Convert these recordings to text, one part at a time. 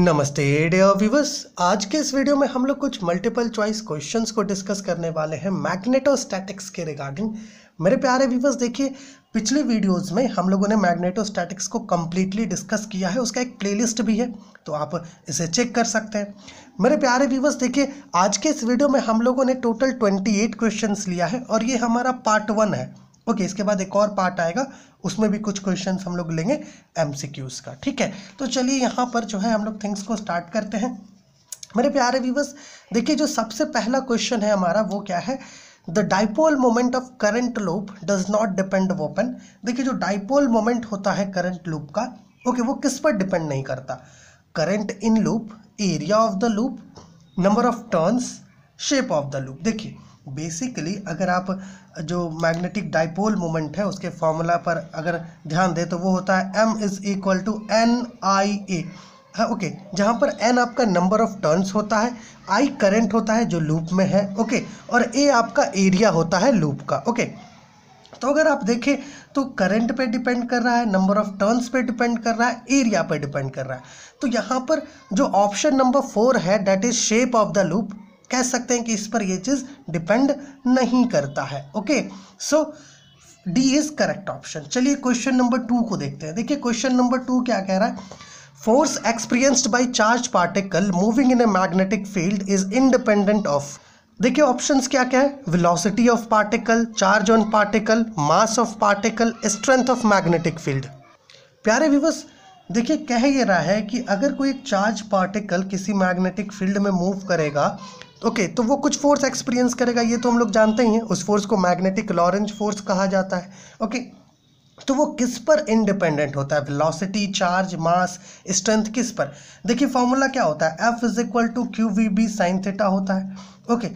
नमस्ते dear viewers. आज के इस वीडियो में हम लोग कुछ मल्टीपल चॉइस क्वेश्चंस को डिस्कस करने वाले हैं मैग्नेटोस्टैटिक्स के रिगार्डिंग। मेरे प्यारे व्यूअर्स, देखिए पिछले वीडियोस में हम लोगों ने मैग्नेटोस्टैटिक्स को कम्प्लीटली डिस्कस किया है, उसका एक प्लेलिस्ट भी है, तो आप इसे चेक कर सकते हैं। मेरे प्यारे व्यूअर्स, देखिए आज के इस वीडियो में हम लोगों ने टोटल 28 क्वेश्चंस लिया है और ये हमारा पार्ट 1 है। ओके, इसके बाद एक और पार्ट आएगा, उसमें भी कुछ क्वेश्चंस हम लोग लेंगे एमसीक्यूज का। ठीक है, तो चलिए यहाँ पर जो है हम लोग थिंग्स को स्टार्ट करते हैं। मेरे प्यारे व्यूअर्स, देखिए जो सबसे पहला क्वेश्चन है हमारा वो क्या है, the dipole moment of current loop does not depend open. देखिए जो डाइपोल मोमेंट होता है करंट लूप का, ओके, वो किस पर डिपेंड नहीं करता। Current in loop, area of the loop, number of turns, shape of the loop. देखिए बेसिकली अगर आप जो मैग्नेटिक डाइपोल मोमेंट है उसके फॉर्मूला पर अगर ध्यान दें तो वो होता है m is equal to NIA। हाँ, ओके, जहाँ पर n आपका नंबर ऑफ टर्न्स होता है, I करंट होता है जो लूप में है, ओके, और A आपका एरिया होता है लूप का। ओके, तो अगर आप देखें तो करंट पे डिपेंड कर रहा है, नंबर ऑफ टर्न्स पे डिपेंड कर रहा है, एरिया पे डिपेंड कर रहा है। तो यहाँ पर जो ऑप्शन नंबर 4 है that is shape of the loop, कह सकते हैं कि इस पर ये चीज़ डिपेंड नहीं करता है। Okay, so D is correct option. चलिए क्वेश्चन नंबर 2 को देखते हैं। देखिए क्वेश्चन नंबर 2 क्या कह रहा है, force experienced by charge particle moving in a magnetic field is independent of. देखिए ऑप्शंस क्या क्या है, velocity of particle, charge on particle, mass of particle, strength of magnetic field. प्यारे व्यूअर्स, देखिए कह ये रहा है कि अगर कोई एक चार्ज पार्टिकल किसी मैग्नेटिक फील्ड में मूव करेगा, ओके, तो वो कुछ फोर्स एक्सपीरियंस करेगा, ये तो हम लोग जानते ही हैं। उस फोर्स को मैग्नेटिक लॉरेंज फोर्स कहा जाता है। ओके, तो वो किस पर इंडिपेंडेंट होता है, वेलोसिटी, चार्ज, मास, स्ट्रेंथ, किस पर। देखिए फॉर्मूला क्या होता है, F is equal to QVB sine theta होता है। ओके,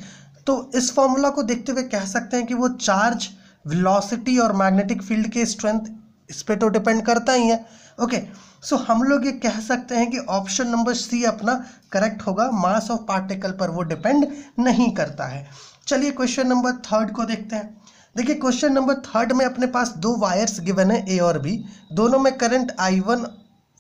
तो इस फॉर्मूला को देखते हुए कह सकते हैं कि वो चार्ज, वेलोसिटी और मैग्नेटिक फील्ड के स्ट्रेंथ इस पर तो डिपेंड करता ही है। ओके, सो हम लोग ये कह सकते हैं कि ऑप्शन नंबर सी अपना करेक्ट होगा, मास ऑफ पार्टिकल पर वो डिपेंड नहीं करता है। चलिए क्वेश्चन नंबर 3 को देखते हैं। देखिए क्वेश्चन नंबर 3 में अपने पास दो वायर्स गिवन है A और B, दोनों में करंट I1,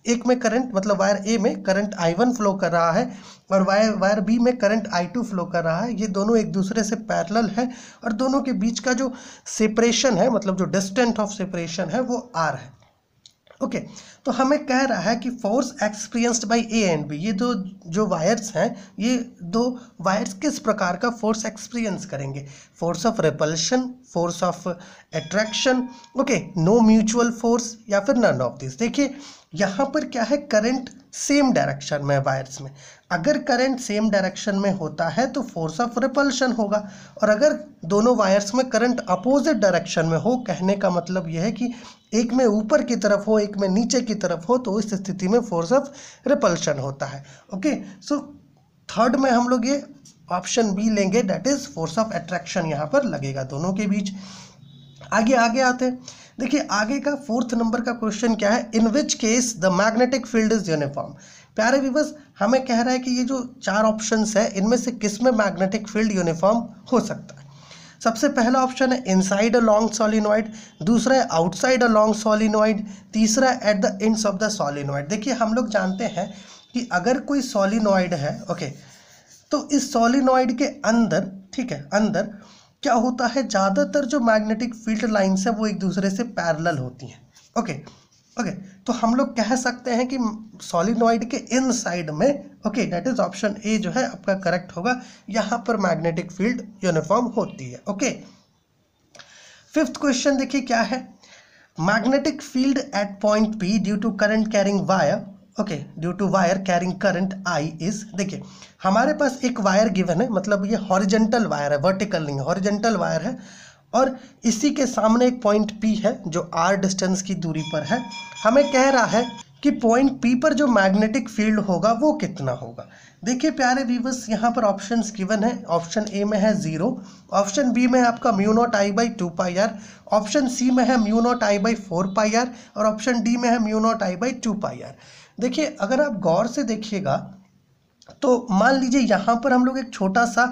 एक में करंट मतलब वायर A में करंट I1 फ्लो कर रहा है और वायर B में करंट I2 फ्लो कर रहा है। ये दोनों एक दूसरे से पैरेलल है और दोनों के बीच का जो सेपरेशन है, मतलब जो डिस्टेंस ऑफ सेपरेशन है, वो R है। ओके, तो हमें कह रहा है कि force experienced bye A and B, ये दो जो वायर्स हैं, ये दो वायर्स किस प्रकार का फोर्स एक्सपीरियंस करेंगे, force of repulsion, force of attraction, okay, no mutual force या फिर नन ऑफ दिस। देखिए यहाँ पर क्या है, करंट सेम डायरेक्शन में वायर्स में, अगर करंट सेम डायरेक्शन में होता है तो फोर्स ऑफ रिपल्शन होगा, और अगर दोनों वायर्स में करंट अपोजिट डायरेक्शन में हो, कहने का मतलब यह है कि एक में ऊपर की तरफ हो, एक में नीचे की तरफ हो, तो इस स्थिति में फोर्स ऑफ रिपल्शन होता है। ओके, सो 3rd में हम लोग ये ऑप्शन बी लेंगे, that is force of attraction यहाँ पर लगेगा दोनों के बीच। आगे आते हैं। देखिए आगे का 4th नंबर का क्वेश्चन क्या है, in which case the magnetic field is uniform. प्यारे व्यूअर्स, हमें कह रहा है कि ये जो 4 ऑप्शंस है इनमें से किस में मैग्नेटिक फील्ड यूनिफॉर्म हो सकता है। सबसे पहला ऑप्शन है इनसाइड अ लॉन्ग सोलिनॉइड, दूसरा है आउटसाइड अ लॉन्ग सोलिनॉइड, तीसरा है at the ends of the solenoid. देखिए हम लोग जानते हैं कि अगर कोई सोलिनॉइड है, ओके, तो इस सोलिनॉइड के अंदर, ठीक है, अंदर क्या होता है, ज़्यादातर जो मैग्नेटिक फील्ड लाइंस है वो एक दूसरे से पैरेलल होती हैं। ओके, तो हम लोग कह सकते हैं कि सॉलिनॉइड के इन साइड में, okay, that is option A जो है आपका करेक्ट होगा, यहाँ पर मैग्नेटिक फील्ड यूनिफॉर्म होती है। ओके, 5th क्वेश्चन देखिए क्या है, magnetic field at point P due to current carrying wire, okay, due to wire carrying current I is. देखिए हमारे पास एक वायर गिवन है, मतलब ये हॉरिजेंटल वायर है, वर्टिकल नहीं है, हॉरिजेंटल वायर है, और इसी के सामने एक पॉइंट P है जो R डिस्टेंस की दूरी पर है। हमें कह रहा है कि पॉइंट P पर जो मैग्नेटिक फील्ड होगा वो कितना होगा। देखिए प्यारे व्यूअर्स, यहाँ पर ऑप्शंस गिवन है, ऑप्शन ए में है 0, ऑप्शन बी में है आपका μ0I/2πr, ऑप्शन सी में है μ0I/4πr और ऑप्शन डी में है μ0I/2πr। देखिए अगर आप गौर से देखिएगा तो मान लीजिए यहाँ पर हम लोग एक छोटा सा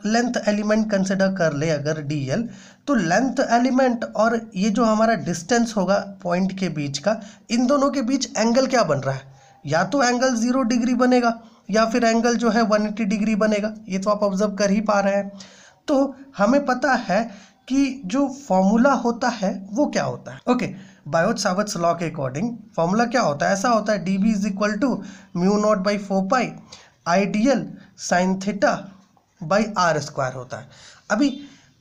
लेंथ एलिमेंट कंसिडर कर ले, अगर dl, तो लेंथ एलिमेंट और ये जो हमारा डिस्टेंस होगा पॉइंट के बीच का, इन दोनों के बीच एंगल क्या बन रहा है, या तो एंगल 0 डिग्री बनेगा या फिर एंगल जो है 180 डिग्री बनेगा। ये तो आप ऑब्जर्व कर ही पा रहे हैं। तो हमें पता है कि जो फॉर्मूला होता है वो क्या होता है। ओके, बायोट-सावर्ट्स लॉ के अकॉर्डिंग फॉर्मूला क्या होता है, ऐसा होता है dB is equal to mu not by 4 ideal sine theta by r square होता है। अभी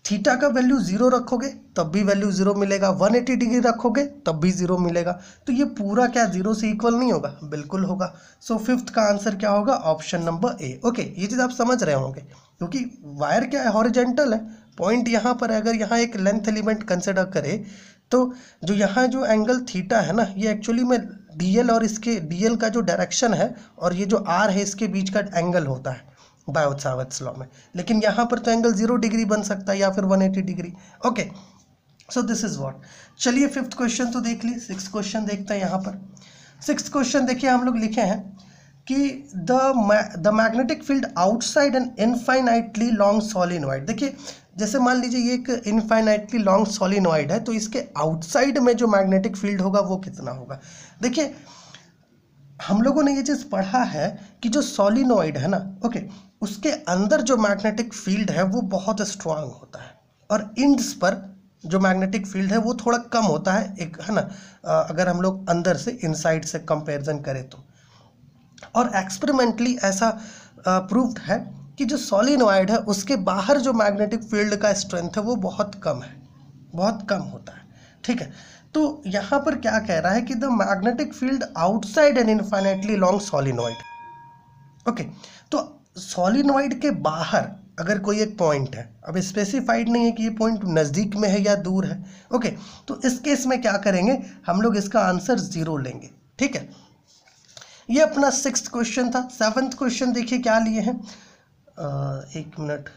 थीटा का वैल्यू 0 रखोगे तब भी वैल्यू 0 मिलेगा, 180 डिग्री रखोगे तब भी 0 मिलेगा। तो ये पूरा क्या 0 से इक्वल नहीं होगा? बिल्कुल होगा। सो फिफ्थ का आंसर क्या होगा? Option number A. ओके, ये चीज़ आप समझ रहे होंगे क्योंकि वायर क्या है, हॉरिजेंटल है। पॉइंट यहाँ पर अगर यहाँ एक लेंथ एलिमेंट कंसिडर करें तो जो यहाँ जो एंगल थीटा है ना, ये एक्चुअली में डीएल और इसके डीएल का जो डायरेक्शन है और ये जो आर है इसके बीच का एंगल होता है बायोट-सावर्ट्स लॉ में। लेकिन यहाँ पर तो एंगल 0 डिग्री बन सकता है या फिर 180 degree. Okay, so this is what. चलिए फिफ्थ क्वेश्चन तो देख लिए, सिक्स्थ क्वेश्चन देखते हैं। यहाँ पर सिक्स्थ क्वेश्चन देखिए, हम लोग लिखे हैं कि the magnetic field outside an infinitely long solenoid. देखिए जैसे मान लीजिए ये एक इनफाइनाइटली लॉन्ग सोलिनॉइड है, तो इसके आउटसाइड में जो मैग्नेटिक फील्ड होगा वो कितना होगा। देखिए हम लोगों ने ये चीज़ पढ़ा है कि जो सोलिनॉइड है ना, ओके, उसके अंदर जो मैग्नेटिक फील्ड है वो बहुत स्ट्रांग होता है और इंड्स पर जो मैग्नेटिक फील्ड है वो थोड़ा कम होता है, एक है ना, अगर हम लोग अंदर से इनसाइड से कंपैरिजन करें तो। और एक्सपेरिमेंटली ऐसा प्रूव्ड है कि जो सोलिनॉइड है उसके बाहर जो मैग्नेटिक फील्ड का स्ट्रेंथ है वो बहुत कम है, बहुत कम होता है। ठीक है, तो यहाँ पर क्या कह रहा है कि the magnetic field outside an infinitely long solenoid. Okay, तो सोलिनॉइड के बाहर अगर कोई एक पॉइंट है, अब स्पेसिफाइड नहीं है कि ये पॉइंट नज़दीक में है या दूर है। ओके, तो इस केस में क्या करेंगे, हम लोग इसका आंसर 0 लेंगे। ठीक है, ये अपना सिक्स्थ क्वेश्चन था। सेवन्थ क्वेश्चन देखिए क्या लिए हैं, एक मिनट,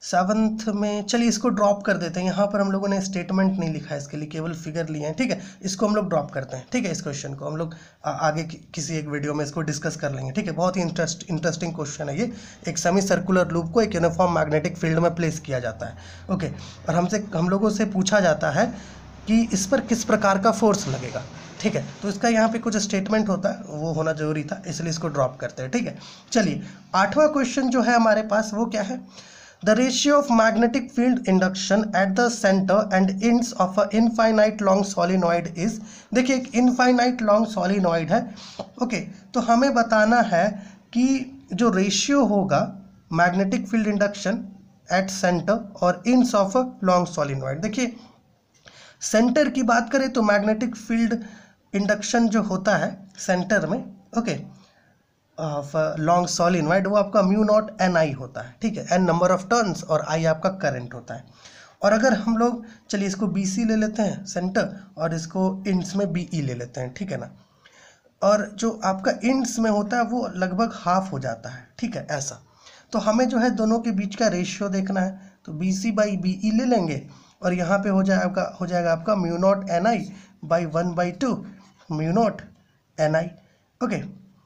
सेवन्थ में चलिए इसको ड्रॉप कर देते हैं। यहाँ पर हम लोगों ने स्टेटमेंट नहीं लिखा है इसके लिए, केवल फिगर लिए हैं। ठीक है, इसको हम लोग ड्रॉप करते हैं। ठीक है, इस क्वेश्चन को हम लोग आगे किसी एक वीडियो में इसको डिस्कस कर लेंगे। ठीक है, बहुत ही इंटरेस्टिंग क्वेश्चन है ये। एक सेमी सर्कुलर लूप को एक यूनिफॉर्म मैग्नेटिक फील्ड में प्लेस किया जाता है। ओके, और हम लोगों से पूछा जाता है कि इस पर किस प्रकार का फोर्स लगेगा। ठीक है, तो इसका यहाँ पे कुछ स्टेटमेंट होता है, वो होना जरूरी था, इसलिए इसको ड्रॉप करते हैं। ठीक है, चलिए आठवां क्वेश्चन जो है हमारे पास वो क्या है, the ratio of magnetic field induction at the centre and ends of a infinite long solenoid is. देखिए एक इनफाइनाइट लॉन्ग सोलिनॉइड है। ओके, तो हमें बताना है कि जो रेशियो होगा magnetic field induction at centre और ends of a long solenoid. देखिए सेंटर की बात करें तो मैग्नेटिक फील्ड इंडक्शन जो होता है सेंटर में, ओके, ऑफ लॉन्ग सोलिनॉइड, वो आपका म्यू नॉट एन आई होता है। ठीक है, एन नंबर ऑफ टर्न्स और आई आपका करंट होता है। और अगर हम लोग चलिए इसको बी सी ले लेते हैं सेंटर और इसको इंड्स में बी ई ले लेते हैं। ठीक है ना, और जो आपका इंड्स में होता है वो लगभग हाफ हो जाता है। ठीक है, ऐसा तो हमें जो है दोनों के बीच का रेशियो देखना है, तो B C by B E ले लेंगे और यहाँ पे हो जाएगा आपका mu naught N I by 1/2 mu naught N I. Okay,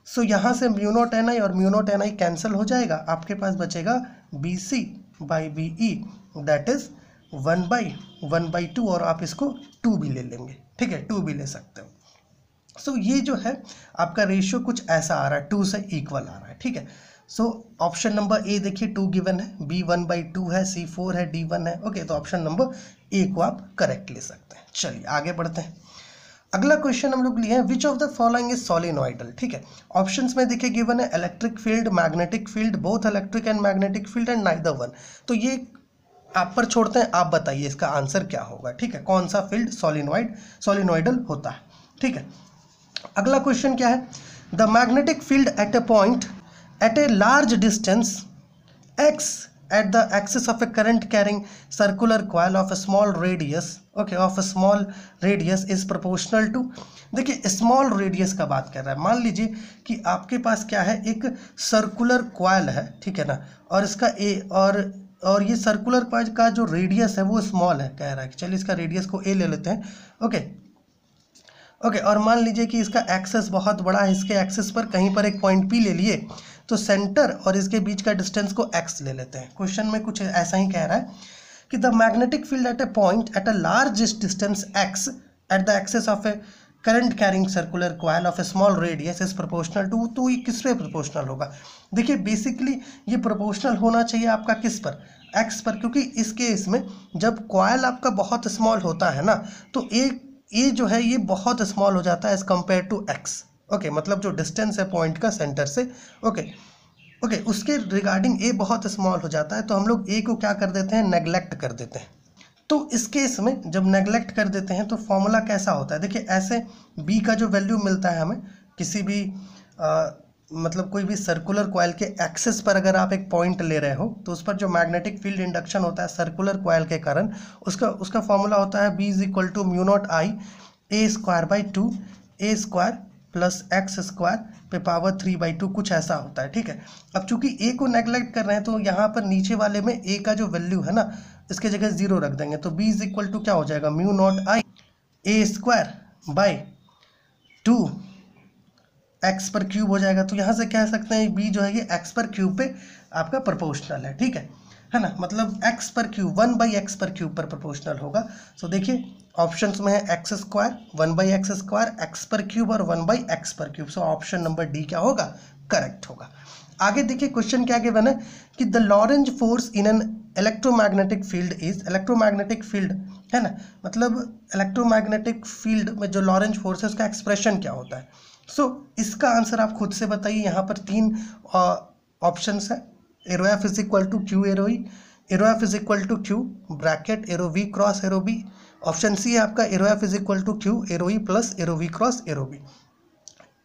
so यहाँ से म्यू नॉट एन आई और mu naught N I cancel हो जाएगा, आपके पास बचेगा B C by B E, that is 1/2 और आप इसको 2 भी ले लेंगे। ठीक है, 2 भी ले सकते हो। सो ये जो है आपका रेशियो कुछ ऐसा आ रहा है, 2 से इक्वल आ रहा है। ठीक है, सो ऑप्शन नंबर ए देखिए 2 गिवन है, बी 1/2 है, सी 4 है, डी 1 है। ओके, तो ऑप्शन नंबर ए को आप करेक्ट ले सकते हैं। चलिए आगे बढ़ते हैं। अगला क्वेश्चन हम लोग लिए हैं, which of the following is solenoidal. ठीक है, ऑप्शंस में देखिए गिवन है electric field, magnetic field, both electric and magnetic field and neither one. तो ये आप पर छोड़ते हैं, आप बताइए इसका आंसर क्या होगा। ठीक है, कौन सा फील्ड सोलिनॉइडल होता है। ठीक है, अगला क्वेश्चन क्या है, the magnetic field at a point at a large distance x at the axis of a current carrying circular coil of a small radius, okay, of a small radius is proportional to। देखिए small radius का बात कर रहा है। मान लीजिए कि आपके पास क्या है, एक सर्कुलर कॉइल है। ठीक है ना, और इसका ए और ये सर्कुलर कॉइल का जो रेडियस है वो स्मॉल है, कह रहा है कि चलिए इसका रेडियस को ए ले लेते हैं। ओके, और मान लीजिए कि इसका एक्सेस बहुत बड़ा है, इसके एक्सेस पर कहीं पर एक पॉइंट पी ले लिए, तो सेंटर और इसके बीच का डिस्टेंस को x ले लेते हैं। क्वेश्चन में कुछ ऐसा ही कह रहा है कि the magnetic field at a point at a large distance x at the axis of a current carrying circular coil of a small radius is proportional to, तो ये किस पे प्रोपोर्शनल होगा? देखिए बेसिकली ये प्रोपोर्शनल होना चाहिए आपका किस पर, एक्स पर, क्योंकि इस केस में जब कॉइल आपका बहुत स्मॉल होता है ना तो ये जो है ये बहुत स्मॉल हो जाता है as compare to x. Okay, मतलब जो डिस्टेंस है पॉइंट का सेंटर से, ओके उसके रिगार्डिंग ए बहुत स्मॉल हो जाता है, तो हम लोग ए को क्या कर देते हैं, नेग्लेक्ट कर देते हैं। तो इस केस में जब नेग्लेक्ट कर देते हैं तो फॉर्मूला कैसा होता है, देखिए ऐसे बी का जो वैल्यू मिलता है हमें किसी भी मतलब कोई भी सर्कुलर कॉइल के एक्सिस पर अगर आप एक पॉइंट ले रहे हो तो उस पर जो मैग्नेटिक फील्ड इंडक्शन होता है सर्कुलर कॉइल के कारण, उसका फॉर्मूला होता है B is equal to mu not I a square by 2 a square plus x square पे पावर 3/2, कुछ ऐसा होता है। ठीक है, अब चूंकि ए को नेग्लेक्ट कर रहे हैं तो यहाँ पर नीचे वाले में ए का जो वैल्यू है ना इसके जगह 0 रख देंगे, तो बी इज इक्वल टू क्या हो जाएगा, mu not I a square by 2 x पर क्यूब हो जाएगा। तो यहाँ से कह सकते हैं बी जो है ये एक्स पर क्यूब पे आपका प्रोपोर्शनल है। ठीक है ना, मतलब एक्स पर क्यूब 1/x पर क्यूब पर प्रोपोर्शनल होगा। सो देखिए ऑप्शंस में है x square 1/x square, x पर क्यूब और 1/x पर cube. So option number D क्या होगा, करेक्ट होगा। आगे देखिए क्वेश्चन क्या गिवन है कि the Lorentz force in an electromagnetic field is, electromagnetic field है ना, मतलब इलेक्ट्रोमैग्नेटिक फील्ड में जो लॉरेंज फोर्स है उसका एक्सप्रेशन क्या होता है। सो इसका आंसर आप खुद से बताइए। यहाँ पर 3 ऑप्शंस है, arrow F is equal to q arrow E, arrow F is equal to q bracket arrow v cross arrow B. Option C है आपका arrow F is equal to q arrow E plus arrow v cross arrow B,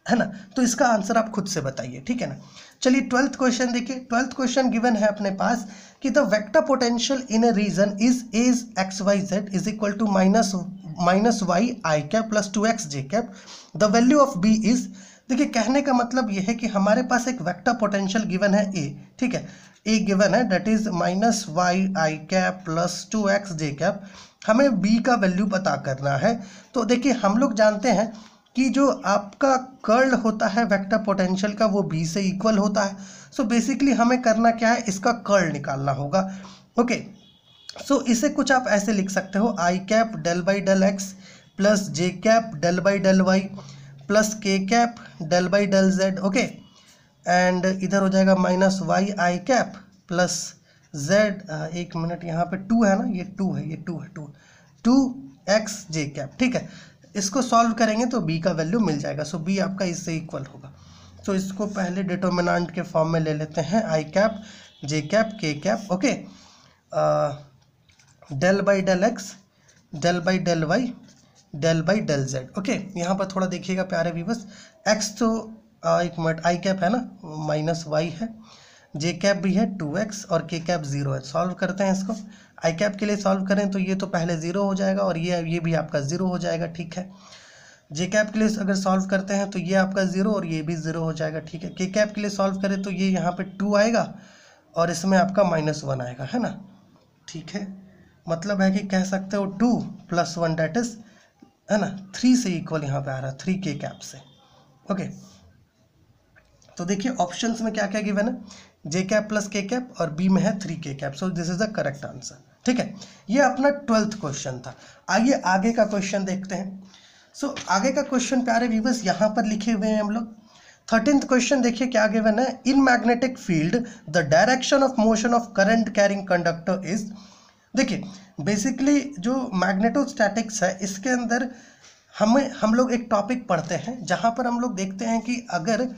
है ना। तो इसका answer आप खुद से बताइए, ठीक है ना। चलिए 12th क्वेश्चन देखिए। 12th क्वेश्चन गिवन है अपने पास कि the vector potential in a region is x y z is equal to minus Y I cap plus 2x j cap, the value of B is. देखिए कहने का मतलब यह है कि हमारे पास एक वेक्टर पोटेंशियल गिवन है ए, ठीक है, ए गिवन है that is minus Y I cap plus 2x j cap. हमें बी का वैल्यू पता करना है। तो देखिए हम लोग जानते हैं कि जो आपका कर्ल होता है वेक्टर पोटेंशियल का वो बी से इक्वल होता है। सो बेसिकली हमें करना क्या है, इसका कर्ल निकालना होगा। ओके, सो इसे कुछ आप ऐसे लिख सकते हो, I cap del by del X plus J cap del by del Y plus K cap del by del Z. Okay, and इधर हो जाएगा माइनस वाई आई कैप प्लस जेड, एक मिनट यहाँ पे 2 है ना, ये 2 है, ये 2 है, 2x जे कैप। ठीक है, इसको सॉल्व करेंगे तो b का वैल्यू मिल जाएगा। सो b आपका इससे इक्वल होगा। तो इसको पहले डिटर्मिनेंट के फॉर्म में ले लेते हैं, i cap j cap k cap. Okay, del by del x del by del y del by del Z. Okay, यहाँ पर थोड़ा देखिएगा प्यारे व्यूअर्स, एक्स तो एक मिनट आई कैप है ना माइनस वाई है, जे कैप भी है 2x और के कैप 0 है। सॉल्व करते हैं इसको। आई कैप के लिए सॉल्व करें तो ये तो पहले 0 हो जाएगा और ये भी आपका 0 हो जाएगा। ठीक है, जे कैप के लिए अगर सॉल्व करते हैं तो ये आपका 0 और ये भी 0 हो जाएगा। ठीक है, के कैप के लिए सॉल्व करें तो ये यहाँ पे 2 आएगा और इसमें आपका -1 आएगा, है ना। ठीक है, मतलब है कि कह सकते हो 2 + 1 डेट इज, है ना, 3 से इक्वल यहाँ पे आ रहा है, 3 के कैप से। ओके, तो देखिए ऑप्शंस में क्या क्या गिवन है, जे कैप प्लस के कैप और बी में है 3 के cap. So this is the correct answer. ठीक है, ये अपना 12th क्वेश्चन था। आइए आगे का क्वेश्चन देखते हैं। सो आगे का क्वेश्चन प्यारे व्यूअर्स यहाँ पर लिखे हुए हैं हम लोग। 13th क्वेश्चन देखिए क्या गिवन है, in magnetic field the direction of motion of current carrying conductor is. देखिए बेसिकली जो मैग्नेटोस्टैटिक्स है इसके अंदर हम लोग एक टॉपिक पढ़ते हैं जहाँ पर हम लोग देखते हैं कि अगर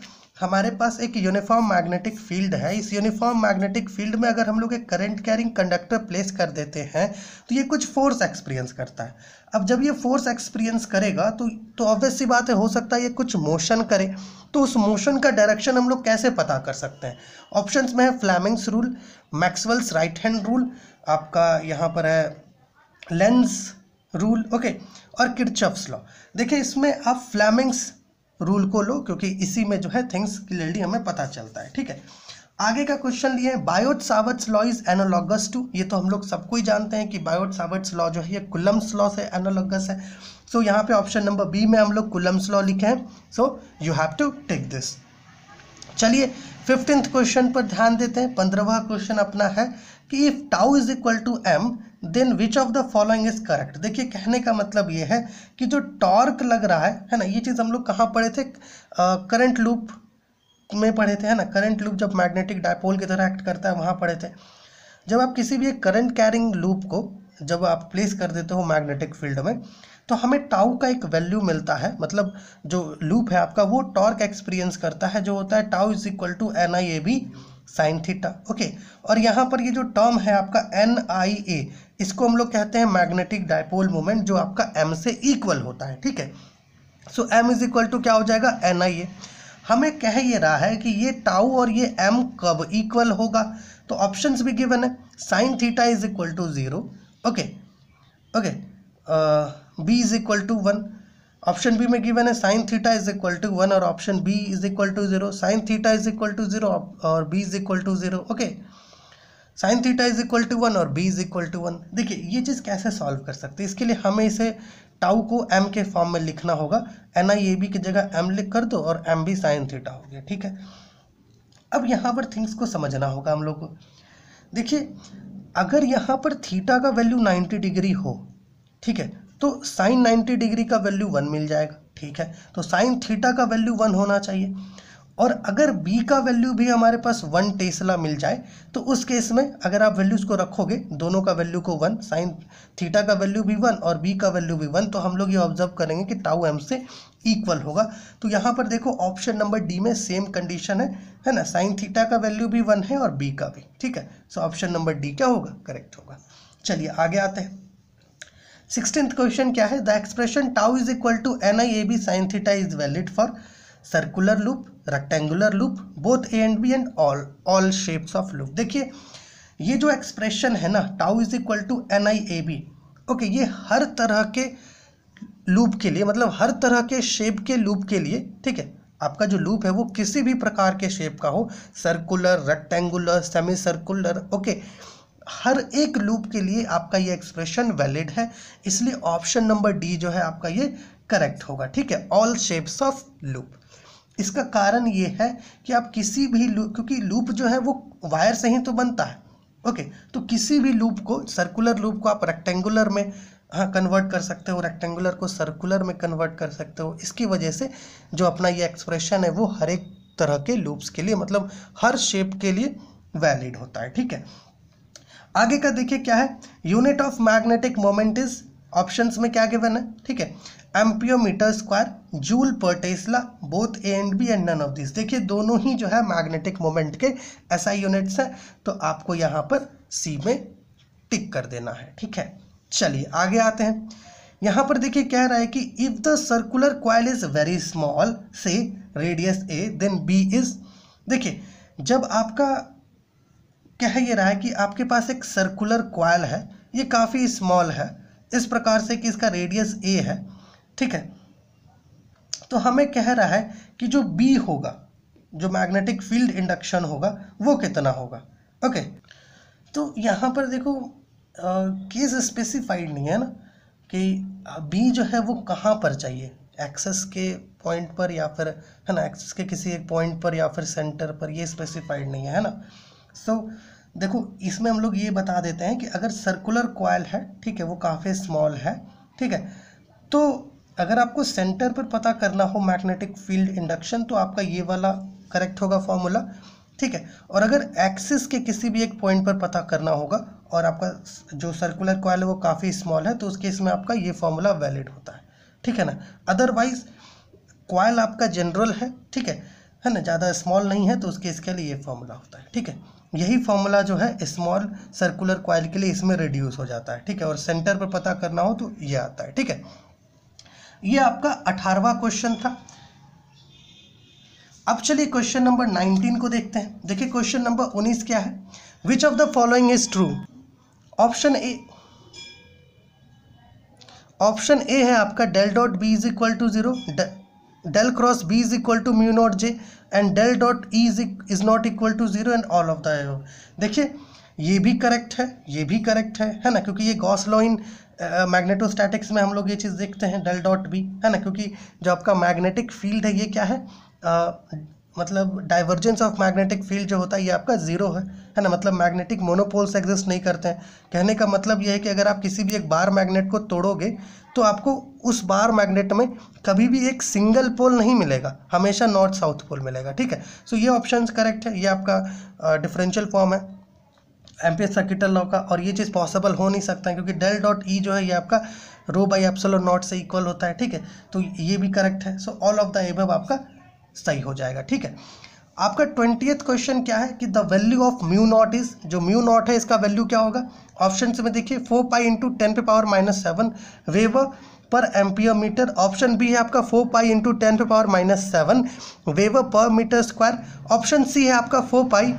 हमारे पास एक यूनिफॉर्म मैग्नेटिक फील्ड है, इस यूनिफॉर्म मैग्नेटिक फील्ड में अगर हम लोग एक करंट कैरिंग कंडक्टर प्लेस कर देते हैं तो ये कुछ फोर्स एक्सपीरियंस करता है। अब जब ये फोर्स एक्सपीरियंस करेगा तो ऑब्वियस सी बात है, हो सकता है ये कुछ मोशन करे। तो उस मोशन का डायरेक्शन हम लोग कैसे पता कर सकते हैं। ऑप्शंस में है Fleming's rule, Maxwell's right hand rule, आपका यहाँ पर है लेंज रूल, ओके, और किरचॉफ्स लॉ। देखिए इसमें आप फ्लेमिंग्स रूल को लो क्योंकि इसी में जो है थिंग्स क्लियरली हमें पता चलता है। ठीक है, आगे का क्वेश्चन लिए Biot Savart's law is analogous to. ये तो हम लोग सबको ही जानते हैं कि बायोट सावर्ट्स लॉ जो है ये कुलम्स लॉ से एनालॉगस है। सो यहाँ पे ऑप्शन नंबर बी में हम लोग कुलम्स लॉ लिखे हैं। So you have to take this. चलिए 15th क्वेश्चन पर ध्यान देते हैं। 15वां क्वेश्चन अपना है कि if tau is equal to m then which of the following is correct. देखिए कहने का मतलब ये है कि जो टॉर्क लग रहा है ना, ये चीज़ हम लोग कहाँ पढ़े थे, करंट लूप में पढ़े थे, है ना। करंट लूप जब मैग्नेटिक डायपोल की तरह एक्ट करता है वहाँ पढ़े थे। जब आप किसी भी एक करंट कैरिंग लूप को जब आप प्लेस कर देते हो मैग्नेटिक फील्ड में, तो हमें टाउ का एक वैल्यू मिलता है, मतलब जो लूप है आपका वो टॉर्क एक्सपीरियंस करता है, जो होता है tau is equal to NIAB sine theta. Okay, और यहाँ पर ये जो टर्म है आपका NIA, इसको हम लोग कहते हैं मैग्नेटिक डायपोल मोमेंट, जो आपका m से इक्वल होता है। ठीक है, सो m इज इक्वल टू क्या हो जाएगा, NIA। हमें कह ये रहा है कि ये टाउ और ये m कब इक्वल होगा, तो ऑप्शंस भी गिवन है, sine theta is equal to 0, okay okay, b is equal to 1, option B में गिवन है sine theta is equal to 1 और option B is equal to 0, sine theta is equal to 0 और b is equal to 0, okay, sine theta is equal to 1 और b is equal to 1। देखिए ये चीज़ कैसे solve कर सकते हैं, इसके लिए हमें इसे टाउ को m के फॉर्म में लिखना होगा, NIAB की जगह m लिख कर दो और m भी साइन थीटा हो गया। ठीक है, अब यहाँ पर थिंग्स को समझना होगा हम लोग को। देखिए अगर यहाँ पर थीटा का वैल्यू 90 डिग्री हो, ठीक है, तो साइन 90 डिग्री का वैल्यू 1 मिल जाएगा। ठीक है, तो साइन थीटा का वैल्यू 1 होना चाहिए, और अगर b का वैल्यू भी हमारे पास 1 टेस्ला मिल जाए, तो उस केस में अगर आप वैल्यूज़ को रखोगे, दोनों का वैल्यू को 1, साइन थीटा का वैल्यू भी 1 और b का वैल्यू भी 1, तो हम लोग ये ऑब्जर्व करेंगे कि टाउ m से इक्वल होगा। तो यहाँ पर देखो ऑप्शन नंबर डी में सेम कंडीशन है ना, साइन थीटा का वैल्यू भी 1 है और b का भी। ठीक है, सो ऑप्शन नंबर डी क्या होगा, करेक्ट होगा। चलिए आगे आते हैं। 16th क्वेश्चन क्या है, the expression tau is equal to NIAB sine theta is valid for circular loop, rectangular loop, both A and B and all shapes of loop. देखिए ये जो एक्सप्रेशन है ना, tau is equal to NIAB, okay, ये हर तरह के loop के लिए, मतलब हर तरह के शेप के लूप के लिए, ठीक है, आपका जो लूप है वो किसी भी प्रकार के शेप का हो, circular, rectangular, semi circular, okay, हर एक लूप के लिए आपका ये एक्सप्रेशन वैलिड है, इसलिए ऑप्शन नंबर डी जो है आपका ये करेक्ट होगा। ठीक है, ऑल शेप्स ऑफ लूप। इसका कारण ये है कि आप किसी भी लूप, क्योंकि लूप जो है वो वायर से ही तो बनता है, ओके, तो किसी भी लूप को, सर्कुलर लूप को आप रेक्टेंगुलर में कन्वर्ट कर सकते हो, रेक्टेंगुलर को सर्कुलर में कन्वर्ट कर सकते हो। इसकी वजह से जो अपना ये एक्सप्रेशन है वो हर एक तरह के लूप्स के लिए, मतलब हर शेप के लिए वैलिड होता है। ठीक है, आगे का देखिए क्या है, unit of magnetic moment is, options में क्या गिवन है, ठीक है, ampere metre square, joule per tesla, both A and B and none of this. देखिए दोनों ही जो है मैग्नेटिक मोमेंट के SI यूनिट्स हैं, तो आपको यहाँ पर C में टिक कर देना है। ठीक है, चलिए आगे आते हैं। यहाँ पर देखिए कह रहा है कि if the circular coil is very small, say radius A, then B is, देखिए जब आपका कह ये रहा है कि आपके पास एक सर्कुलर कॉइल है, ये काफ़ी स्मॉल है, इस प्रकार से कि इसका रेडियस A है, ठीक है, तो हमें कह रहा है कि जो B होगा, जो मैग्नेटिक फील्ड इंडक्शन होगा, वो कितना होगा। ओके, तो यहाँ पर देखो केस स्पेसिफाइड नहीं है ना कि B जो है वो कहाँ पर चाहिए, एक्सेस के पॉइंट पर या फिर, है ना, एक्सेस के किसी एक पॉइंट पर या फिर सेंटर पर, ये स्पेसिफाइड नहीं है ना। सो देखो इसमें हम लोग ये बता देते हैं कि अगर सर्कुलर कॉइल है, ठीक है, वो काफ़ी स्मॉल है, ठीक है, तो अगर आपको सेंटर पर पता करना हो मैग्नेटिक फील्ड इंडक्शन, तो आपका ये वाला करेक्ट होगा फॉर्मूला। ठीक है, और अगर एक्सिस के किसी भी एक पॉइंट पर पता करना होगा और आपका जो सर्कुलर कॉइल है वो काफ़ी स्मॉल है, तो उस केस में आपका ये फॉर्मूला वैलिड होता है। ठीक है ना, अदरवाइज कॉइल आपका जनरल है, ठीक है ना, ज़्यादा स्मॉल नहीं है, तो उस केस के लिए ये फॉर्मूला होता है। ठीक है, यही फॉर्मूला जो है स्मॉल सर्कुलर कॉइल के लिए इसमें रिड्यूस हो जाता है। ठीक है, और सेंटर पर पता करना हो तो ये आता है। ठीक है, ये आपका 18वां क्वेश्चन था। अब चलिए क्वेश्चन नंबर 19 को देखते हैं। देखिए क्वेश्चन नंबर 19 क्या है, which of the following is true. Option A है आपका del dot B is equal to 0, del cross B is equal to mu not J, and del dot E is not equal to 0 and all of the above. देखिए ये भी correct है, ये भी correct है ना, क्योंकि ये गॉस लॉ इन मैग्नेटोस्टैटिक्स में हम लोग ये चीज़ देखते हैं, डेल डॉट बी, है ना, क्योंकि जो आपका मैग्नेटिक फील्ड है ये क्या है, मतलब डाइवर्जेंस ऑफ मैग्नेटिक फील्ड जो होता है ये आपका जीरो है ना, मतलब मैग्नेटिक मोनोपोल्स एग्जिस्ट नहीं करते हैं। कहने का मतलब ये है कि अगर आप किसी भी एक बार मैग्नेट को तोड़ोगे तो आपको उस बार मैग्नेट में कभी भी एक सिंगल पोल नहीं मिलेगा, हमेशा नॉर्थ साउथ पोल मिलेगा, ठीक है। सो ये ऑप्शन करेक्ट है, ये आपका डिफरेंशियल फॉर्म है एम्पियर सर्किटल लॉ का, और ये चीज़ पॉसिबल हो नहीं सकता है क्योंकि डेल डॉट ई जो है ये आपका रो बाई एप्सिलॉन नॉट से इक्वल होता है, ठीक है। तो ये भी करेक्ट है। So all of the above आपका सही हो जाएगा, ठीक है। आपका 20th क्वेश्चन क्या है कि the value of mu not is, जो म्यू नॉट है इसका वैल्यू क्या होगा। ऑप्शन में देखिए 4 pi into 10⁻⁻7 weber per ampere metre. Option B है आपका 4 pi into 10⁻⁻7 weber per metre square. Option C है आपका 4 pi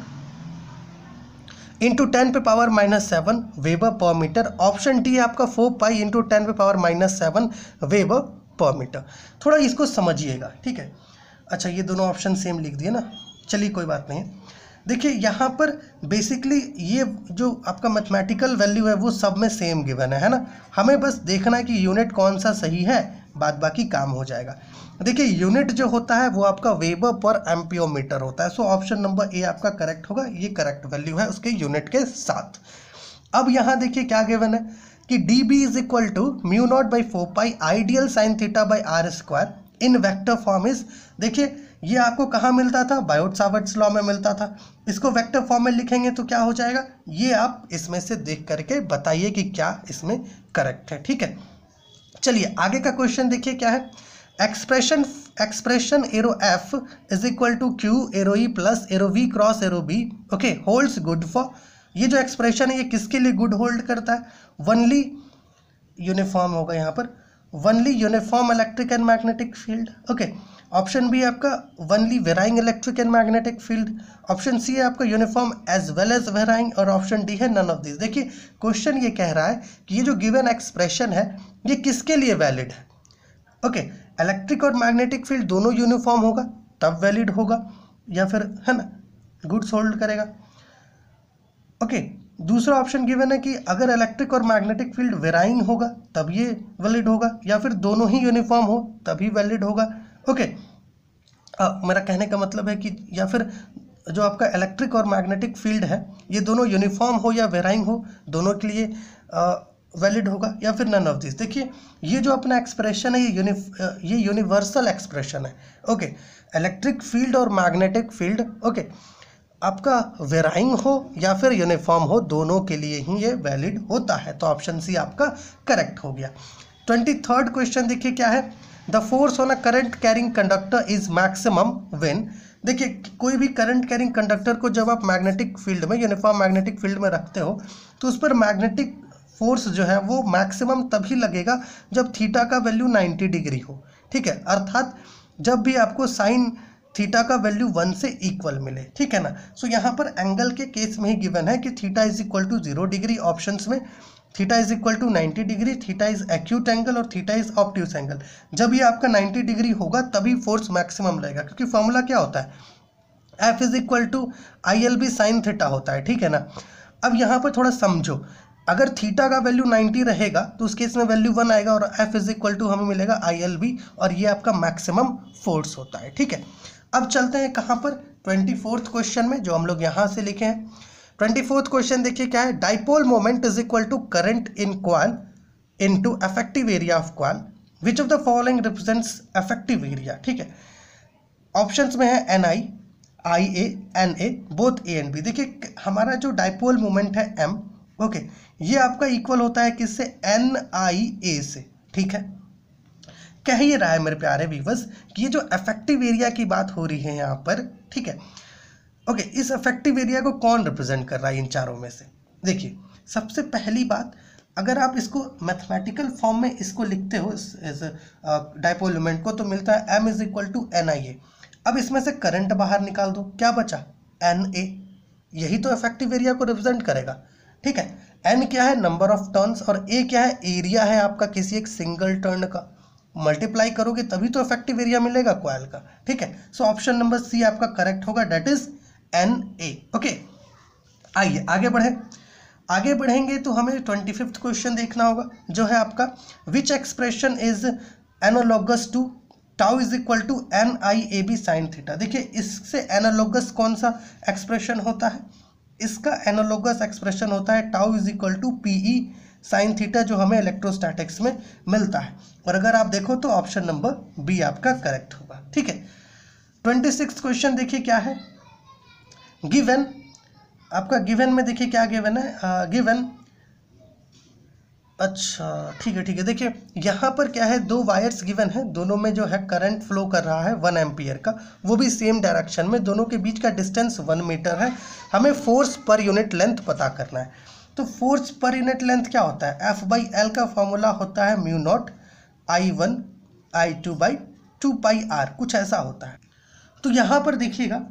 into 10⁻⁻7 weber per metre. Option D है आपका 4 pi into 10⁻⁻7 weber per metre. थोड़ा इसको समझिएगा, ठीक है। अच्छा, ये दोनों ऑप्शन सेम लिख दिए ना, चलिए कोई बात नहीं। देखिए यहाँ पर बेसिकली ये जो आपका मैथमेटिकल वैल्यू है वो सब में सेम गिवन है ना, हमें बस देखना है कि यूनिट कौन सा सही है, बाद बाकी काम हो जाएगा। देखिए यूनिट जो होता है वो आपका वेबर पर एम्पियोमीटर होता है। सो ऑप्शन नंबर ए आपका करेक्ट होगा, ये करेक्ट वैल्यू है उसके यूनिट के साथ। अब यहाँ देखिए क्या गिवन है कि d B is equal to mu not by 4 pi ideal sine theta by r square in vector form is. देखिए ये आपको कहाँ मिलता था, बायोट-सावर्ट्स लॉ में मिलता था। इसको वेक्टर फॉर्म में लिखेंगे तो क्या हो जाएगा, ये आप इसमें से देख करके बताइए कि क्या इसमें करेक्ट है, ठीक है। चलिए आगे का क्वेश्चन देखिए क्या है। Expression arrow F is equal to q arrow E plus arrow v cross arrow B okay holds good for. ये जो एक्सप्रेशन है ये किसके लिए गुड होल्ड करता है, वनली यूनिफॉर्म होगा यहाँ पर, only uniform electric and magnetic field, okay. Option B आपका only varying electric and magnetic field. Option C है आपका uniform as well as varying, और ऑप्शन डी है नन ऑफ दिस। देखिए क्वेश्चन ये कह रहा है कि ये जो गिवन एक्सप्रेशन है ये किसके लिए वैलिड है, ओके। इलेक्ट्रिक और मैग्नेटिक फील्ड दोनों यूनिफॉर्म होगा तब वैलिड होगा, या फिर है ना गुड्स होल्ड करेगा, ओके। दूसरा ऑप्शन गिवन है कि अगर इलेक्ट्रिक और मैग्नेटिक फील्ड वेराइंग होगा तब ये वैलिड होगा, या फिर दोनों ही यूनिफॉर्म हो तभी वैलिड होगा, ओके। मेरा कहने का मतलब है कि या फिर जो आपका इलेक्ट्रिक और मैग्नेटिक फील्ड है ये दोनों यूनिफॉर्म हो या वेराइंग हो, दोनों के लिए वैलिड होगा, या फिर नन ऑफ दिस। देखिए ये जो अपना एक्सप्रेशन है ये यूनिवर्सल एक्सप्रेशन है, ओके। इलेक्ट्रिक फील्ड और मैग्नेटिक फील्ड, ओके, आपका वेराइंग हो या फिर यूनिफॉर्म हो, दोनों के लिए ही ये वैलिड होता है। तो ऑप्शन सी आपका करेक्ट हो गया। 23rd क्वेश्चन देखिए क्या है। The force on a current carrying conductor is maximum when. देखिए कोई भी करंट कैरिंग कंडक्टर को जब आप मैग्नेटिक फील्ड में, यूनिफॉर्म मैग्नेटिक फील्ड में रखते हो तो उस पर मैग्नेटिक फोर्स जो है वो मैक्सिमम तभी लगेगा जब थीटा का वैल्यू 90 डिग्री हो, ठीक है। अर्थात जब भी आपको साइन थीटा का वैल्यू 1 से इक्वल मिले, ठीक है ना। सो यहाँ पर एंगल के केस में ही गिवन है कि theta is equal to 0 degree, options में theta is equal to 90 degree, theta is acute angle और थीटा इज ऑब्ट्यूस एंगल। जब ये आपका 90 डिग्री होगा तभी फोर्स मैक्सिमम लगेगा, क्योंकि फॉर्मूला क्या होता है, F is equal to I L B sine theta होता है, ठीक है ना। अब यहाँ पर थोड़ा समझो, अगर थीटा का वैल्यू 90 रहेगा तो उस केस में वैल्यू 1 आएगा और एफ इज इक्वल टू हमें मिलेगा आई एल बी, और ये आपका मैक्सिमम फोर्स होता है, ठीक है। अब चलते हैं कहाँ पर, 24th क्वेश्चन में, जो हम लोग यहाँ से लिखे हैं। 24th क्वेश्चन देखिए क्या है। Dipole moment is equal to current in coil into effective area of coil, which of the following represents effective area, ठीक है। ऑप्शंस में है N I, I A, N A, both A and B. देखिए हमारा जो dipole moment है M, okay, ये आपका इक्वल होता है किससे, एन आई ए से, ठीक है। कह ये रहा है मेरे प्यारे व्यूअर्स कि ये जो इफेक्टिव एरिया की बात हो रही है यहाँ पर, ठीक है, ओके, इस इफेक्टिव एरिया को कौन रिप्रेजेंट कर रहा है इन चारों में से। देखिए सबसे पहली बात, अगर आप इसको मैथमेटिकल फॉर्म में इसको लिखते हो इस डाइपोल मोमेंट को, तो मिलता है M is equal to N I A. अब इसमें से करंट बाहर निकाल दो, क्या बचा, एन ए, यही तो इफेक्टिव एरिया को रिप्रेजेंट करेगा, ठीक है। एन क्या है, नंबर ऑफ टर्न्स, और ए क्या है, एरिया है आपका किसी एक सिंगल टर्न का। मल्टीप्लाई करोगे तभी तो इफेक्टिव एरिया मिलेगा कॉइल का, ठीक है। सो ऑप्शन नंबर सी आपका करेक्ट होगा, that is N A, okay. आइए आगे बढ़ेंगे तो हमें 25th क्वेश्चन देखना होगा, जो है आपका which expression is analogous to tau is equal to N I A B sine theta. देखिए इससे एनालोगस कौन सा एक्सप्रेशन होता है, इसका एनालोगस एक्सप्रेशन होता है tau is equal to p E sine theta, जो हमें इलेक्ट्रोस्टैटिक्स में मिलता है। और अगर आप देखो तो ऑप्शन नंबर बी आपका करेक्ट होगा। ठीक है, 26 क्वेश्चन देखिए क्या है। गिवन, आपका गिवन में देखिए क्या गिवन है, गिवन, अच्छा ठीक है, देखिए यहाँ पर क्या है, दो वायर्स गिवन है, दोनों में जो है करंट फ्लो कर रहा है 1 एम्पियर का, वो भी सेम डायरेक्शन में, दोनों के बीच का डिस्टेंस 1 मीटर है। हमें फोर्स पर यूनिट लेंथ पता करना है। तो फोर्स पर यूनिट लेंथ क्या होता है, F/L का फॉर्मूला होता है म्यू नॉट I1 I2/2 पाई r, कुछ ऐसा होता है। तो यहाँ पर देखिएगा,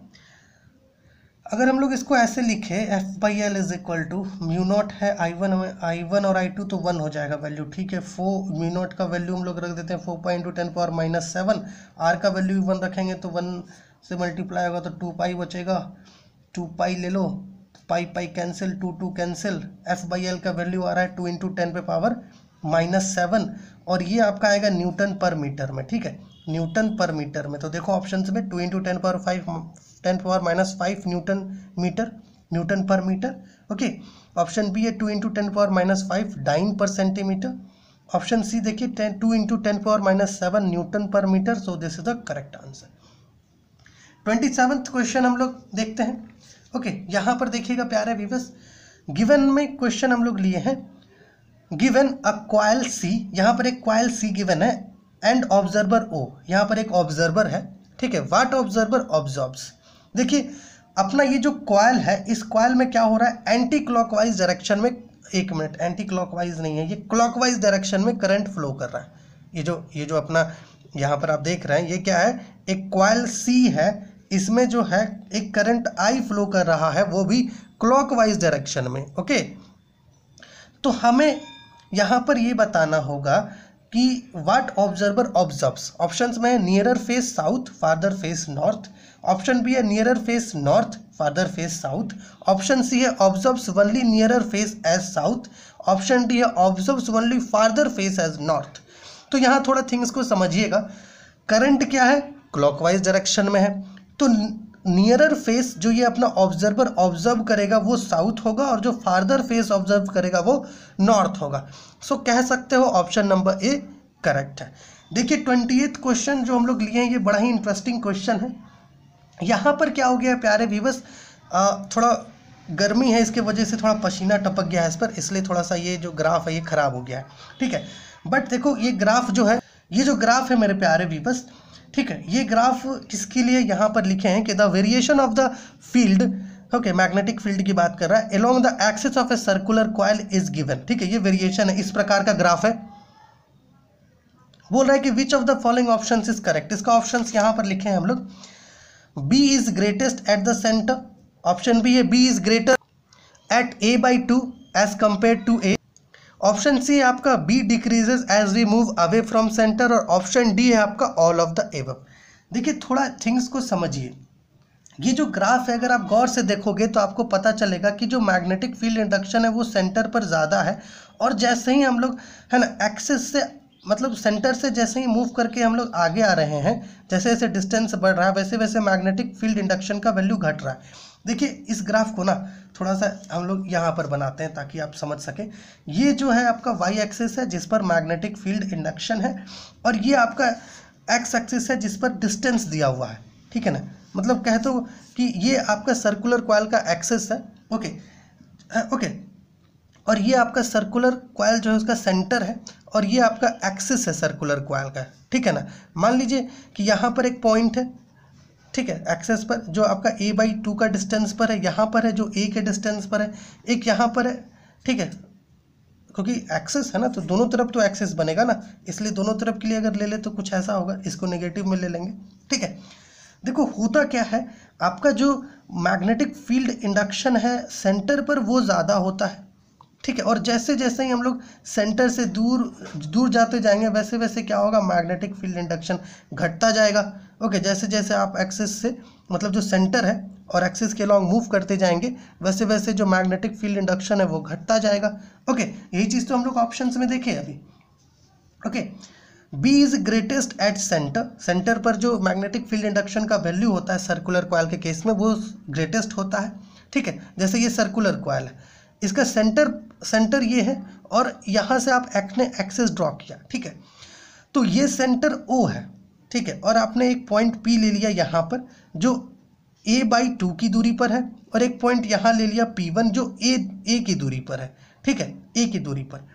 अगर हम लोग इसको ऐसे लिखे F/L is equal to mu not है I1 और I2 तो 1 हो जाएगा वैल्यू। ठीक है, म्यू नॉट का वैल्यू हम लोग रख देते हैं 4 × 10⁻⁷, r का वैल्यू 1 रखेंगे तो 1 से मल्टीप्लाई होगा तो 2 पाई बचेगा, 2 पाई ले लो, पाई कैंसिल, 2 कैंसिल, F/L का वैल्यू आ रहा है 2 × 10⁻⁷, और ये आपका आएगा न्यूटन पर मीटर में। ठीक है, न्यूटन पर मीटर में। तो देखो ऑप्शन में 2 × 10⁻⁵ Newton per metre. Okay, option B है 2 × 10⁻⁵ डाइन पर सेंटीमीटर। ऑप्शन सी देखिए 2 × 10⁻⁷ newton per metre. So this is the correct answer. 27th question हम लोग देखते हैं। ओके, यहाँ पर देखिएगा प्यारे व्यूअर्स, गिवन में क्वेश्चन हम लोग लिए हैं। गिवन अ कॉइल सी, यहाँ पर एक कॉइल सी गिवन है एंड ऑब्जर्वर ओ, यहाँ पर एक ऑब्जर्वर है। ठीक है, व्हाट ऑब्जर्वर ऑब्जर्व्स। देखिए अपना ये जो कॉइल है, इस कॉइल में क्या हो रहा है, एंटी क्लॉकवाइज डायरेक्शन में, एक मिनट, एंटी क्लॉकवाइज नहीं है, ये क्लॉकवाइज डायरेक्शन में करंट फ्लो कर रहा है। ये जो अपना यहाँ पर आप देख रहे हैं, ये क्या है, एक कॉइल सी है, इसमें जो है एक करंट आई फ्लो कर रहा है, वो भी क्लॉकवाइज डायरेक्शन में। ओके, तो हमें यहाँ पर ये बताना होगा कि व्हाट ऑब्जर्वर ऑब्जर्व्स। ऑप्शंस में है nearer face south, farther face north. Option B है nearer face north, farther face south. Option C है observes only nearer face as south. Option D है observes only farther face as north. तो यहाँ थोड़ा things को समझिएगा। Current क्या है, क्लॉकवाइज डायरेक्शन में है, तो नियरर फेस जो ये अपना ऑब्जर्वर ऑब्जर्व करेगा वो साउथ होगा, और जो फार्दर फेस ऑब्जर्व करेगा वो नॉर्थ होगा। सो कह सकते हो ऑप्शन नंबर ए करेक्ट है। देखिए 28th क्वेश्चन जो हम लोग लिए हैं, ये बड़ा ही इंटरेस्टिंग क्वेश्चन है। यहाँ पर क्या हो गया है प्यारे व्यूअर्स, थोड़ा गर्मी है, इसके वजह से थोड़ा पसीना टपक गया है इस पर, इसलिए थोड़ा सा ये जो ग्राफ है ये खराब हो गया है। ठीक है, बट देखो ये ग्राफ जो है, ये जो ग्राफ है मेरे प्यारे व्यूअर्स, ठीक है, ये ग्राफ किसके लिए यहाँ पर लिखे हैं कि the variation of the field, okay, magnetic field की बात कर रहा है, along the axis of a circular coil is given. ठीक है, ये वेरिएशन है, इस प्रकार का ग्राफ है। बोल रहा है कि which of the following options is correct. इसका ऑप्शंस यहाँ पर लिखे हैं हम लोग। B is greatest at the centre, option B है B is greater at a/2 as compare to A. Option C है आपका B decreases as we move away from centre, और ऑप्शन डी है आपका ऑल ऑफ द एबव। देखिए थोड़ा things को समझिए, ये जो ग्राफ है अगर आप गौर से देखोगे तो आपको पता चलेगा कि जो मैग्नेटिक फील्ड इंडक्शन है वो सेंटर पर ज़्यादा है, और जैसे ही हम लोग है ना एक्सिस से, मतलब सेंटर से जैसे ही मूव करके हम लोग आगे आ रहे हैं, जैसे जैसे डिस्टेंस बढ़ रहा है वैसे वैसे मैग्नेटिक फील्ड इंडक्शन का वैल्यू घट रहा है। देखिए इस ग्राफ को ना थोड़ा सा हम लोग यहाँ पर बनाते हैं ताकि आप समझ सकें। ये जो है आपका वाई एक्सिस है जिस पर मैग्नेटिक फील्ड इंडक्शन है, और ये आपका एक्स एक्सिस है जिस पर डिस्टेंस दिया हुआ है। ठीक है ना, मतलब कह दो कि ये आपका सर्कुलर कॉइल का एक्सिस है। ओके ओके, और ये आपका सर्कुलर कॉइल जो है उसका सेंटर है, और ये आपका एक्सिस है सर्कुलर कॉइल का। ठीक है ना, मान लीजिए कि यहाँ पर एक पॉइंट है, ठीक है, एक्सेस पर जो आपका a/2 का डिस्टेंस पर है, यहाँ पर है जो a के डिस्टेंस पर है, एक यहाँ पर है। ठीक है, क्योंकि एक्सेस है ना तो दोनों तरफ तो एक्सेस बनेगा ना, इसलिए दोनों तरफ के लिए अगर ले ले तो कुछ ऐसा होगा, इसको नेगेटिव में ले लेंगे। ठीक है, देखो होता क्या है, आपका जो मैग्नेटिक फील्ड इंडक्शन है सेंटर पर वो ज़्यादा होता है। ठीक है, और जैसे जैसे ही हम लोग सेंटर से दूर जाते जाएंगे वैसे वैसे क्या होगा, मैग्नेटिक फील्ड इंडक्शन घटता जाएगा। ओके, जैसे जैसे आप एक्सिस से, मतलब जो सेंटर है और एक्सिस के अलॉन्ग मूव करते जाएंगे वैसे वैसे जो मैग्नेटिक फील्ड इंडक्शन है वो घटता जाएगा। ओके, यही चीज़ तो हम लोग ऑप्शंस में देखे अभी। Okay, B is greatest at centre, centre पर जो मैग्नेटिक फील्ड इंडक्शन का वैल्यू होता है सर्कुलर कॉइल के केस में वो ग्रेटेस्ट होता है। ठीक है, जैसे ये सर्कुलर कॉइल है, इसका सेंटर ये है और यहाँ से आप एक्सिस ड्रॉ किया। ठीक है, तो ये सेंटर O है। ठीक है, और आपने एक पॉइंट P ले लिया यहाँ पर जो a/2 की दूरी पर है, और एक पॉइंट यहाँ ले लिया P1 जो a की दूरी पर है। ठीक है, a की दूरी पर,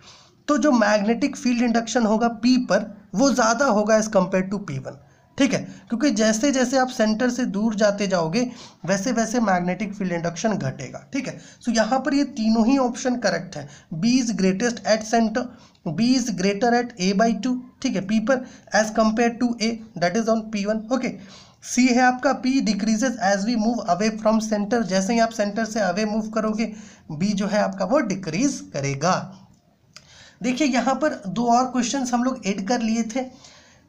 तो जो मैग्नेटिक फील्ड इंडक्शन होगा P पर वो ज़्यादा होगा एज कम्पेयर टू P1। ठीक है, क्योंकि जैसे जैसे आप सेंटर से दूर जाते जाओगे वैसे वैसे मैग्नेटिक फील्ड इंडक्शन घटेगा। ठीक है, सो यहाँ पर ये तीनों ही ऑप्शन करेक्ट है। B is greatest at centre, B is greater at a/2, ठीक है, P पर as compare to A that is on P1। Okay, C है आपका P decreases as we move away from centre, जैसे ही आप centre से अवे मूव करोगे B जो है आपका वो डिक्रीज करेगा। देखिए यहाँ पर दो और क्वेश्चंस हम लोग ऐड कर लिए थे।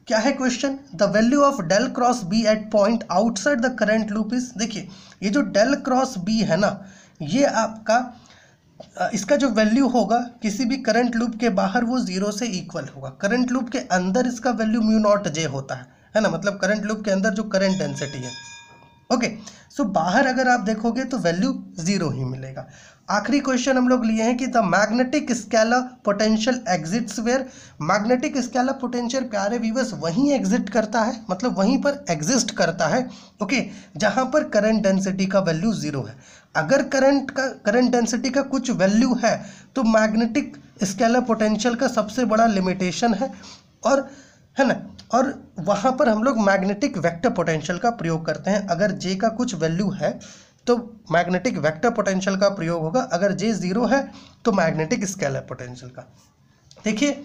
क्या है question? The value of del cross B at point outside the current loop is, देखिए ये जो डेल क्रॉस बी है ना, ये आपका इसका जो वैल्यू होगा किसी भी करंट लूप के बाहर वो 0 से इक्वल होगा। करंट लूप के अंदर इसका वैल्यू μ0J होता है ना, मतलब करंट लूप के अंदर जो करंट डेंसिटी है। ओके, सो बाहर अगर आप देखोगे तो वैल्यू 0 ही मिलेगा। आखिरी क्वेश्चन हम लोग लिए हैं कि the magnetic scalar potential exits where, magnetic scalar potential प्यारे व्यूअर्स वहीं एग्जिट करता है, मतलब वहीं पर एग्जिस्ट करता है। ओके, जहां पर करंट डेंसिटी का वैल्यू 0 है। अगर करंट डेंसिटी का कुछ वैल्यू है तो मैग्नेटिक स्केलर पोटेंशियल का सबसे बड़ा लिमिटेशन है, और है ना, और वहाँ पर हम लोग मैग्नेटिक वेक्टर पोटेंशियल का प्रयोग करते हैं। अगर J का कुछ वैल्यू है तो मैग्नेटिक वेक्टर पोटेंशियल का प्रयोग होगा, अगर J 0 है तो मैग्नेटिक स्केलर पोटेंशियल का। देखिए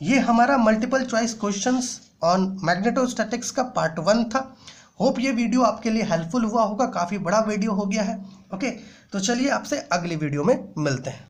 ये हमारा multiple choice questions on magnetostatics का पार्ट 1 था। होप ये वीडियो आपके लिए हेल्पफुल हुआ होगा, काफ़ी बड़ा वीडियो हो गया है। ओके, तो चलिए आपसे अगली वीडियो में मिलते हैं।